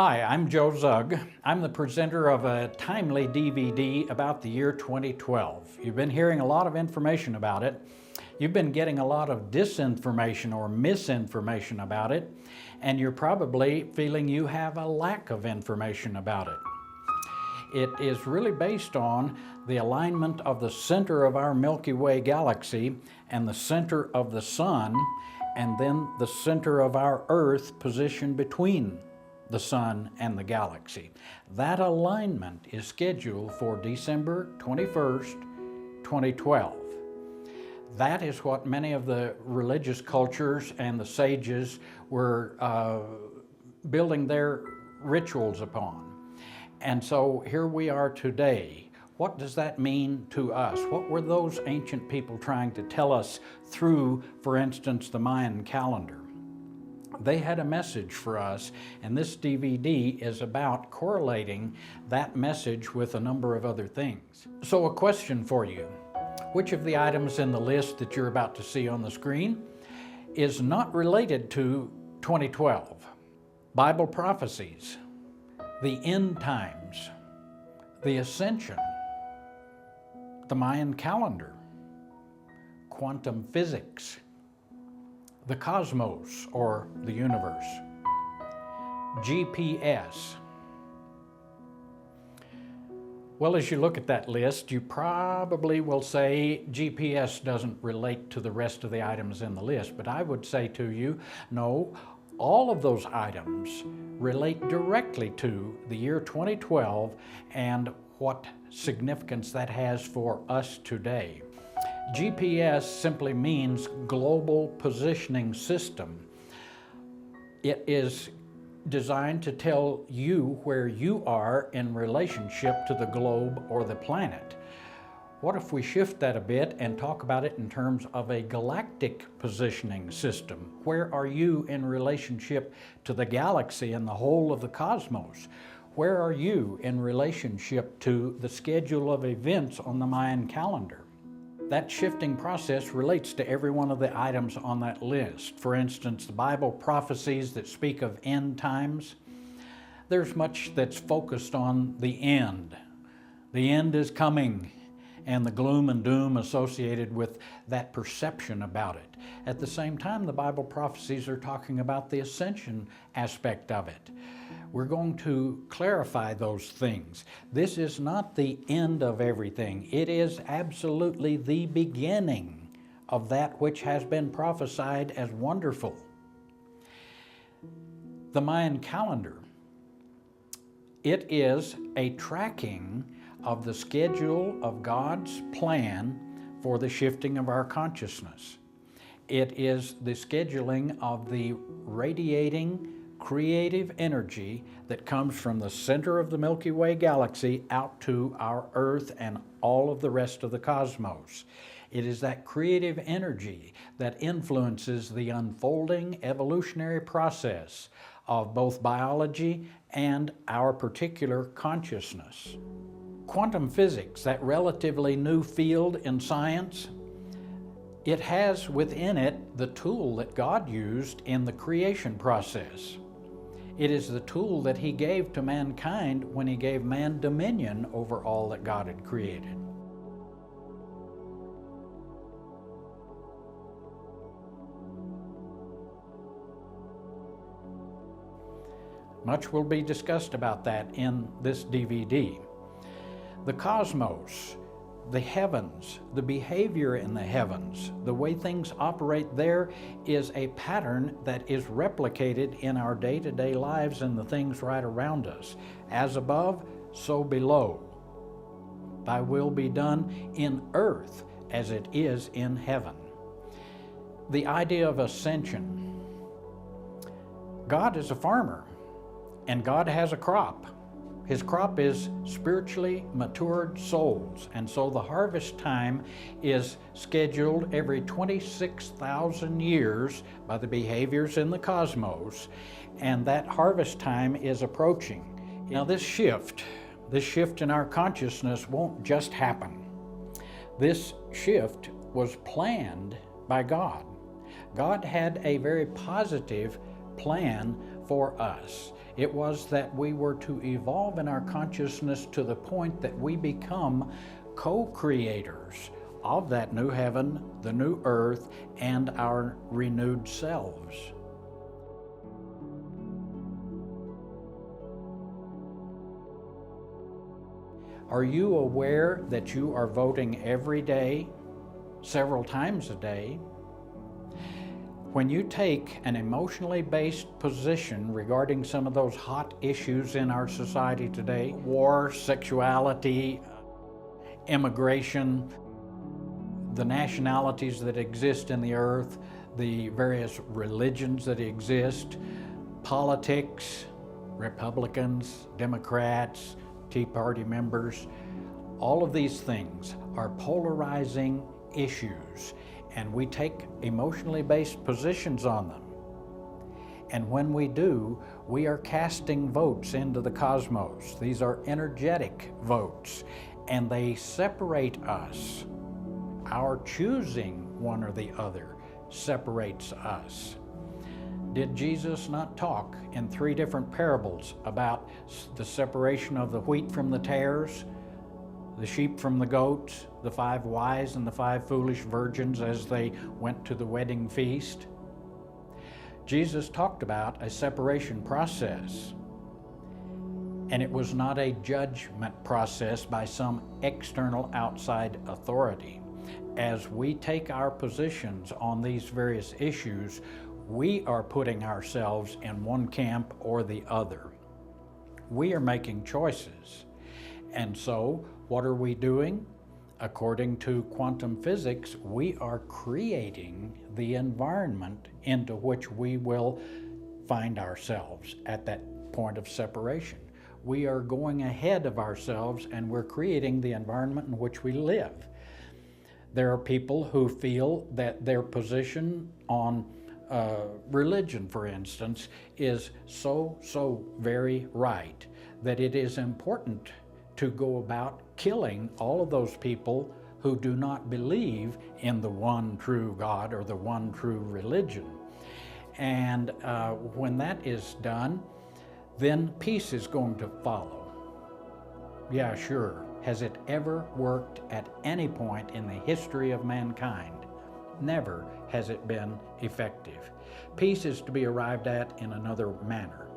Hi, I'm Joe Zug. I'm the presenter of a timely DVD about the year 2012. You've been hearing a lot of information about it. You've been getting a lot of disinformation or misinformation about it, and you're probably feeling you have a lack of information about it. It is really based on the alignment of the center of our Milky Way galaxy and the center of the sun, and then the center of our Earth positioned between the sun and the galaxy. That alignment is scheduled for December 21st, 2012. That is what many of the religious cultures and the sages were building their rituals upon. And so here we are today. What does that mean to us? What were those ancient people trying to tell us through, for instance, the Mayan calendar? They had a message for us, and this DVD is about correlating that message with a number of other things. So a question for you. Which of the items in the list that you're about to see on the screen is not related to 2012? Bible prophecies, the end times, the ascension, the Mayan calendar, quantum physics, the cosmos or the universe, GPS. Well, as you look at that list, you probably will say GPS doesn't relate to the rest of the items in the list, but I would say to you, no, all of those items relate directly to the year 2012 and what significance that has for us today. GPS simply means Global Positioning System. It is designed to tell you where you are in relationship to the globe or the planet. What if we shift that a bit and talk about it in terms of a galactic positioning system? Where are you in relationship to the galaxy and the whole of the cosmos? Where are you in relationship to the schedule of events on the Mayan calendar? That shifting process relates to every one of the items on that list. For instance, the Bible prophecies that speak of end times, there's much that's focused on the end. The end is coming, and the gloom and doom associated with that perception about it. At the same time, the Bible prophecies are talking about the ascension aspect of it. We're going to clarify those things. This is not the end of everything. It is absolutely the beginning of that which has been prophesied as wonderful. The Mayan calendar, it is a tracking of the schedule of God's plan for the shifting of our consciousness. It is the scheduling of the radiating creative energy that comes from the center of the Milky Way galaxy out to our Earth and all of the rest of the cosmos. It is that creative energy that influences the unfolding evolutionary process of both biology and our particular consciousness. Quantum physics, that relatively new field in science, it has within it the tool that God used in the creation process. It is the tool that He gave to mankind when He gave man dominion over all that God had created. Much will be discussed about that in this DVD. The cosmos, the heavens, the behavior in the heavens, the way things operate there is a pattern that is replicated in our day-to-day lives and the things right around us. As above, so below. Thy will be done in earth as it is in heaven. The idea of ascension. God is a farmer, and God has a crop. His crop is spiritually matured souls, and so the harvest time is scheduled every 26,000 years by the behaviors in the cosmos, and that harvest time is approaching. Now this shift in our consciousness won't just happen. This shift was planned by God. God had a very positive plan for us. It was that we were to evolve in our consciousness to the point that we become co-creators of that new heaven, the new earth, and our renewed selves. Are you aware that you are voting every day, several times a day? When you take an emotionally based position regarding some of those hot issues in our society today, war, sexuality, immigration, the nationalities that exist in the earth, the various religions that exist, politics, Republicans, Democrats, Tea Party members, all of these things are polarizing issues, and we take emotionally based positions on them. And when we do, we are casting votes into the cosmos. These are energetic votes, and they separate us. Our choosing one or the other separates us. Did Jesus not talk in 3 different parables about the separation of the wheat from the tares, the sheep from the goats, the 5 wise and the 5 foolish virgins as they went to the wedding feast? Jesus talked about a separation process, and it was not a judgment process by some external outside authority. As we take our positions on these various issues, we are putting ourselves in one camp or the other. We are making choices. And so, what are we doing? According to quantum physics, we are creating the environment into which we will find ourselves at that point of separation. We are going ahead of ourselves, and we're creating the environment in which we live. There are people who feel that their position on religion, for instance, is so very right that it is important to go about killing all of those people who do not believe in the one true God or the one true religion. And when that is done, then peace is going to follow. Yeah, sure. Has it ever worked at any point in the history of mankind? Never has it been effective. Peace is to be arrived at in another manner.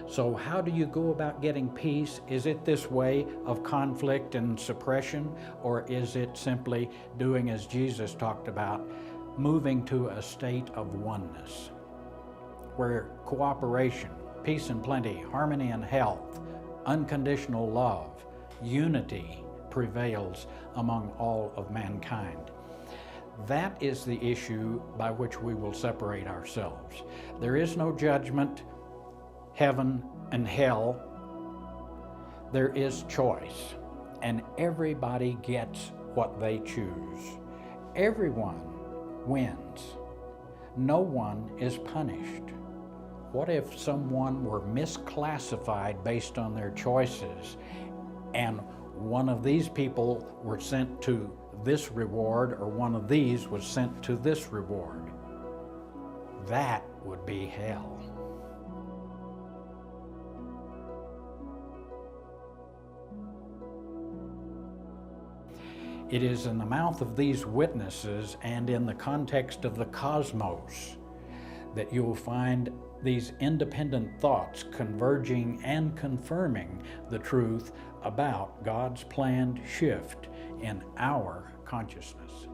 So how do you go about getting peace? Is it this way of conflict and suppression, or is it simply doing as Jesus talked about, moving to a state of oneness, where cooperation, peace and plenty, harmony and health, unconditional love, unity prevails among all of mankind? That is the issue by which we will separate ourselves. There is no judgment, heaven and hell. There is choice, and everybody gets what they choose. Everyone wins. No one is punished. What if someone were misclassified based on their choices, and one of these people were sent to this reward, or one of these was sent to this reward? That would be hell. It is in the mouth of these witnesses and in the context of the cosmos that you will find these independent thoughts converging and confirming the truth about God's planned shift in our consciousness.